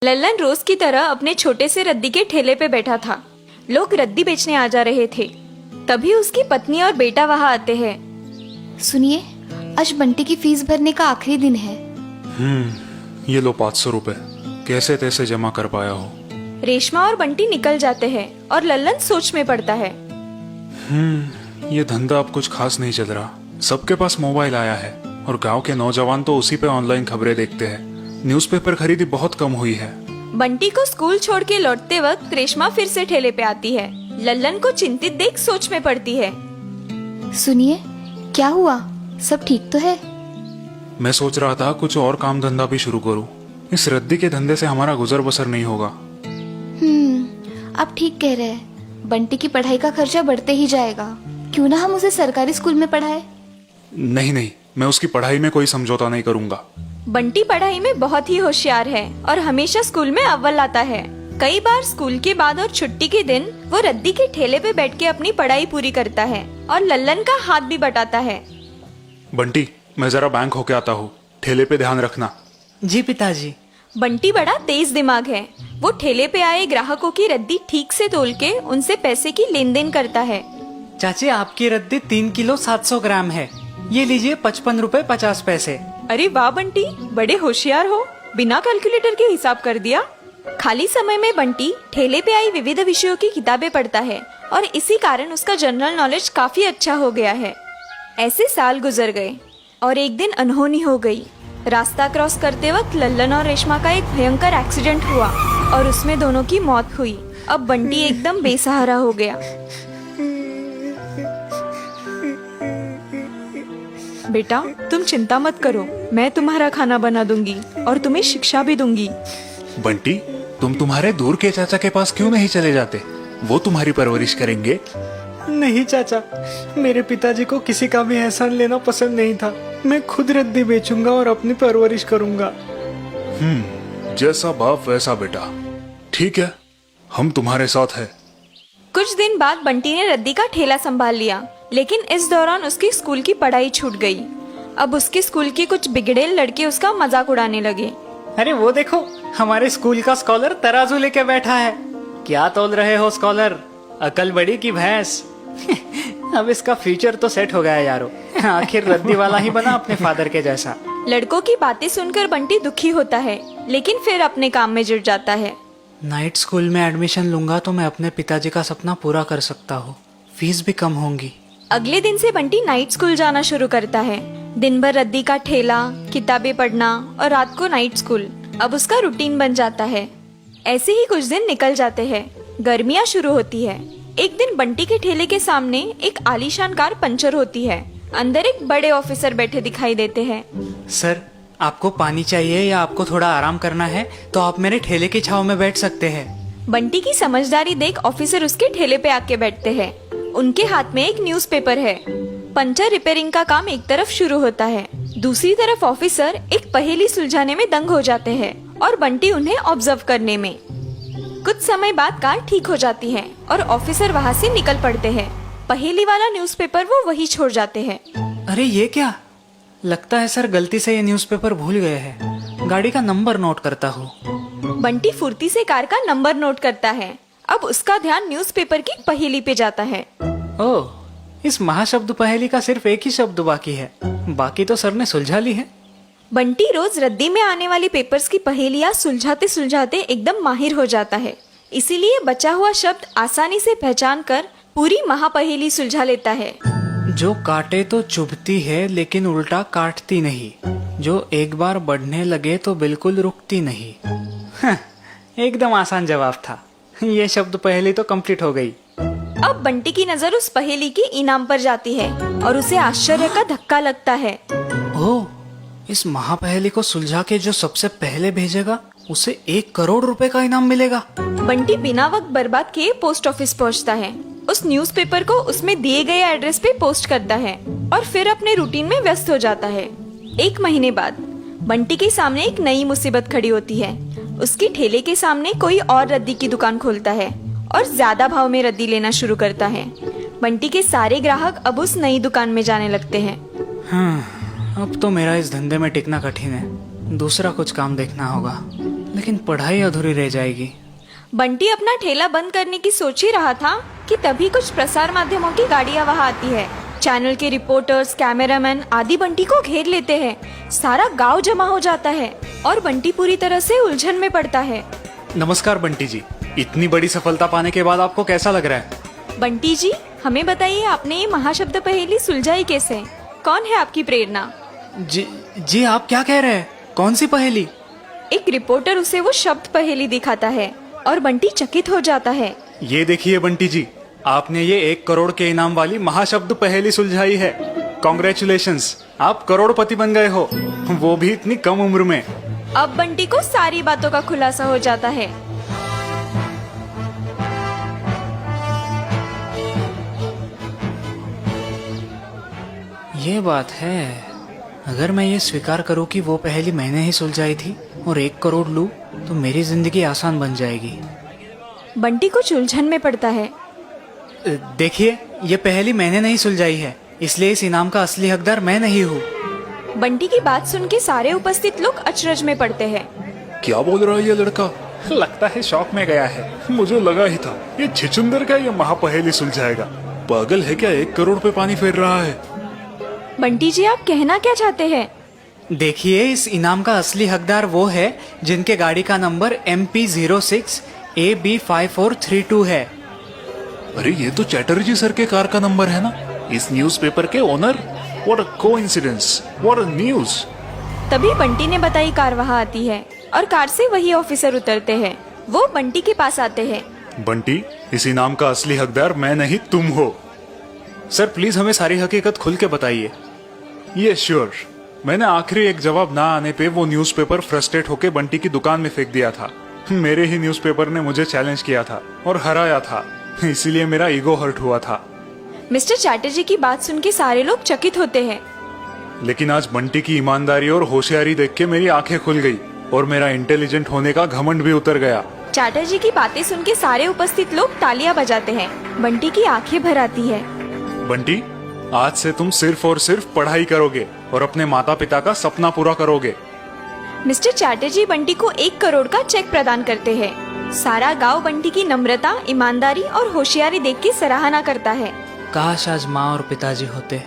लल्लन रोज की तरह अपने छोटे से रद्दी के ठेले पे बैठा था। लोग रद्दी बेचने आ जा रहे थे। तभी उसकी पत्नी और बेटा वहाँ आते हैं। सुनिए, आज बंटी की फीस भरने का आखिरी दिन है। ये लो 500 रुपए, कैसे तैसे जमा कर पाया हो। रेशमा और बंटी निकल जाते हैं और लल्लन सोच में पड़ता है। ये धंधा अब कुछ खास नहीं चल रहा। सबके पास मोबाइल आया है और गांव के नौजवान तो उसी पे ऑनलाइन खबरें देखते हैं। न्यूज़पेपर खरीदी बहुत कम हुई है। बंटी को स्कूल छोड़ के लौटते वक्त रेशमा फिर से ठेले पे आती है। लल्लन को चिंतित देख सोच में पड़ती है। सुनिए, क्या हुआ? सब ठीक तो है? मैं सोच रहा था कुछ और काम धंधा भी शुरू करूं। इस रद्दी के धंधे से हमारा गुजर बसर नहीं होगा। आप ठीक कह रहे हैं। बंटी की पढ़ाई का खर्चा बढ़ते ही जाएगा। क्यों ना हम उसे सरकारी स्कूल में पढ़ाए? नहीं, मैं उसकी पढ़ाई में कोई समझौता नहीं करूंगा। बंटी पढ़ाई में बहुत ही होशियार है और हमेशा स्कूल में अव्वल आता है। कई बार स्कूल के बाद और छुट्टी के दिन वो रद्दी के ठेले पे बैठ के अपनी पढ़ाई पूरी करता है और लल्लन का हाथ भी बटाता है। बंटी, मैं जरा बैंक होके आता हूँ, ठेले पे ध्यान रखना। जी पिताजी। बंटी बड़ा तेज दिमाग है। वो ठेले पे आए ग्राहकों की रद्दी ठीक से तोल के उनसे पैसे की लेन देन करता है। चाची, आपकी रद्दी 3 किलो 700 ग्राम है। ये लीजिए 55 रुपए 50 पैसे। अरे वाह बंटी, बड़े होशियार हो, बिना कैलकुलेटर के हिसाब कर दिया। खाली समय में बंटी ठेले पे आई विविध विषयों की किताबें पढ़ता है और इसी कारण उसका जनरल नॉलेज काफी अच्छा हो गया है। ऐसे साल गुजर गए और एक दिन अनहोनी हो गई। रास्ता क्रॉस करते वक्त लल्लन और रेशमा का एक भयंकर एक्सीडेंट हुआ और उसमें दोनों की मौत हुई। अब बंटी एकदम बेसहारा हो गया। बेटा, तुम चिंता मत करो, मैं तुम्हारा खाना बना दूंगी और तुम्हें शिक्षा भी दूंगी। बंटी, तुम तुम्हारे दूर के चाचा के पास क्यों नहीं चले जाते? वो तुम्हारी परवरिश करेंगे। नहीं चाचा, मेरे पिताजी को किसी का भी एहसान लेना पसंद नहीं था। मैं खुद रद्दी बेचूंगा और अपनी परवरिश करूंगा। जैसा बाप वैसा बेटा। ठीक है, हम तुम्हारे साथ हैं। कुछ दिन बाद बंटी ने रद्दी का ठेला संभाल लिया, लेकिन इस दौरान उसकी स्कूल की पढ़ाई छूट गई। अब उसके स्कूल के कुछ बिगड़ेल लड़के उसका मजाक उड़ाने लगे। अरे वो देखो, हमारे स्कूल का स्कॉलर तराजू लेके बैठा है। क्या तोल रहे हो स्कॉलर? अकल बड़ी की भैंस। अब इसका फ्यूचर तो सेट हो गया यारो। आखिर रद्दी वाला ही बना अपने फादर के जैसा। लड़कों की बातें सुनकर बंटी दुखी होता है, लेकिन फिर अपने काम में जुट जाता है। नाइट स्कूल में एडमिशन लूंगा तो मैं अपने पिताजी का सपना पूरा कर सकता हूँ। फीस भी कम होंगी। अगले दिन से बंटी नाइट स्कूल जाना शुरू करता है। दिन भर रद्दी का ठेला, किताबें पढ़ना और रात को नाइट स्कूल अब उसका रूटीन बन जाता है। ऐसे ही कुछ दिन निकल जाते हैं। गर्मियाँ शुरू होती है। एक दिन बंटी के ठेले के सामने एक आलीशान कार पंचर होती है। अंदर एक बड़े ऑफिसर बैठे दिखाई देते हैं। सर, आपको पानी चाहिए या आपको थोड़ा आराम करना है तो आप मेरे ठेले की छाव में बैठ सकते हैं। बंटी की समझदारी देख ऑफिसर उसके ठेले पे आके बैठते हैं। उनके हाथ में एक न्यूज़पेपर है। पंचर रिपेयरिंग का काम एक तरफ शुरू होता है, दूसरी तरफ ऑफिसर एक पहेली सुलझाने में दंग हो जाते हैं और बंटी उन्हें ऑब्जर्व करने में। कुछ समय बाद कार ठीक हो जाती है और ऑफिसर वहाँ से निकल पड़ते हैं। पहेली वाला न्यूज़पेपर वो वही छोड़ जाते हैं। अरे ये क्या? लगता है सर गलती से ये न्यूज़पेपर भूल गए हैं। गाड़ी का नंबर नोट करता हूँ। बंटी फुर्ती से कार का नंबर नोट करता है। अब उसका ध्यान न्यूज़पेपर की पहेली पे जाता है। ओह, इस महाशब्द पहेली का सिर्फ एक ही शब्द बाकी है, बाकी तो सर ने सुलझा ली है। बंटी रोज रद्दी में आने वाली पेपर्स की पहेलियाँ सुलझाते सुलझाते एकदम माहिर हो जाता है। इसीलिए बचा हुआ शब्द आसानी से पहचान कर पूरी महापहेली सुलझा लेता है। जो काटे तो चुभती है लेकिन उल्टा काटती नहीं, जो एक बार बढ़ने लगे तो बिल्कुल रुकती नहीं। एकदम आसान जवाब था। ये शब्द पहेली तो कंप्लीट हो गई। अब बंटी की नजर उस पहेली की इनाम पर जाती है और उसे आश्चर्य का धक्का लगता है। ओह, इस महापहेली को सुलझा के जो सबसे पहले भेजेगा उसे 1 करोड़ रुपए का इनाम मिलेगा। बंटी बिना वक्त बर्बाद किए पोस्ट ऑफिस पहुंचता है। उस न्यूज़पेपर को उसमें दिए गए एड्रेस पे पोस्ट करता है और फिर अपने रूटीन में व्यस्त हो जाता है। 1 महीने बाद बंटी के सामने एक नई मुसीबत खड़ी होती है। उसके ठेले के सामने कोई और रद्दी की दुकान खोलता है और ज्यादा भाव में रद्दी लेना शुरू करता है। बंटी के सारे ग्राहक अब उस नई दुकान में जाने लगते हैं। अब तो मेरा इस धंधे में टिकना कठिन है। दूसरा कुछ काम देखना होगा। लेकिन पढ़ाई अधूरी रह जाएगी। बंटी अपना ठेला बंद करने की सोच ही रहा था कि तभी कुछ प्रसार माध्यमों की गाड़ियां वहां आती है। चैनल के रिपोर्टर्स, कैमरामैन आदि बंटी को घेर लेते हैं। सारा गांव जमा हो जाता है और बंटी पूरी तरह से उलझन में पड़ता है। नमस्कार बंटी जी, इतनी बड़ी सफलता पाने के बाद आपको कैसा लग रहा है? बंटी जी, हमें बताइए, आपने ये महाशब्द पहेली सुलझाई कैसे? कौन है आपकी प्रेरणा? जी आप क्या कह रहे हैं? कौन सी पहेली? एक रिपोर्टर उसे वो शब्द पहेली दिखाता है और बंटी चकित हो जाता है। ये देखिए बंटी जी, आपने ये 1 करोड़ के इनाम वाली महाशब्द पहेली सुलझाई है। कॉन्ग्रेचुलेशंस, आप करोड़पति बन गए हो, वो भी इतनी कम उम्र में। अब बंटी को सारी बातों का खुलासा हो जाता है। ये बात है। अगर मैं ये स्वीकार करूं कि वो पहेली मैंने ही सुलझाई थी और 1 करोड़ लूं, तो मेरी जिंदगी आसान बन जाएगी। बंटी कुछ उलझन में पड़ता है। देखिए, ये पहेली मैंने नहीं सुलझाई है, इसलिए इस इनाम का असली हकदार मैं नहीं हूँ। बंटी की बात सुन के सारे उपस्थित लोग अचरज में पड़ते हैं। क्या बोल रहा है ये लड़का? लगता है शौक में गया है। मुझे लगा ही था ये छिचुंदर का ये महापहेली सुलझाएगा। पागल है क्या? 1 करोड़ पे पानी फेर रहा है। बंटी जी, आप कहना क्या चाहते हैं? देखिए, इस इनाम का असली हकदार वो है जिनके गाड़ी का नंबर MP06 AB5432 है। अरे ये तो चैटर्जी सर के कार का नंबर है ना, इस न्यूज़पेपर के owner. What a coincidence, what a news. तभी बंटी ने बताई कार वहाँ आती है और कार से वही ऑफिसर उतरते हैं। वो बंटी के पास आते हैं। बंटी, इस इनाम का असली हकदार मैं नहीं, तुम हो। सर प्लीज हमें सारी हकीकत खुल के बताइए। ये श्योर, मैंने आखिरी एक जवाब ना आने पे वो न्यूज़पेपर फ्रस्ट्रेट होके बंटी की दुकान में फेंक दिया था। मेरे ही न्यूज़पेपर ने मुझे चैलेंज किया था और हराया था, इसीलिए मेरा ईगो हर्ट हुआ था। मिस्टर चैटर्जी की बात सुन के सारे लोग चकित होते हैं। लेकिन आज बंटी की ईमानदारी और होशियारी देख के मेरी आंखें खुल गई और मेरा इंटेलिजेंट होने का घमंड भी उतर गया। चैटर्जी की बातें सुन के सारे उपस्थित लोग तालियां बजाते हैं। बंटी की आंखें भर आती है। बंटी, आज से तुम सिर्फ और सिर्फ पढ़ाई करोगे और अपने माता पिता का सपना पूरा करोगे। मिस्टर चैटर्जी बंटी को 1 करोड़ का चेक प्रदान करते हैं। सारा गांव बंटी की नम्रता, ईमानदारी और होशियारी देख के सराहना करता है। काश आज माँ और पिताजी होते।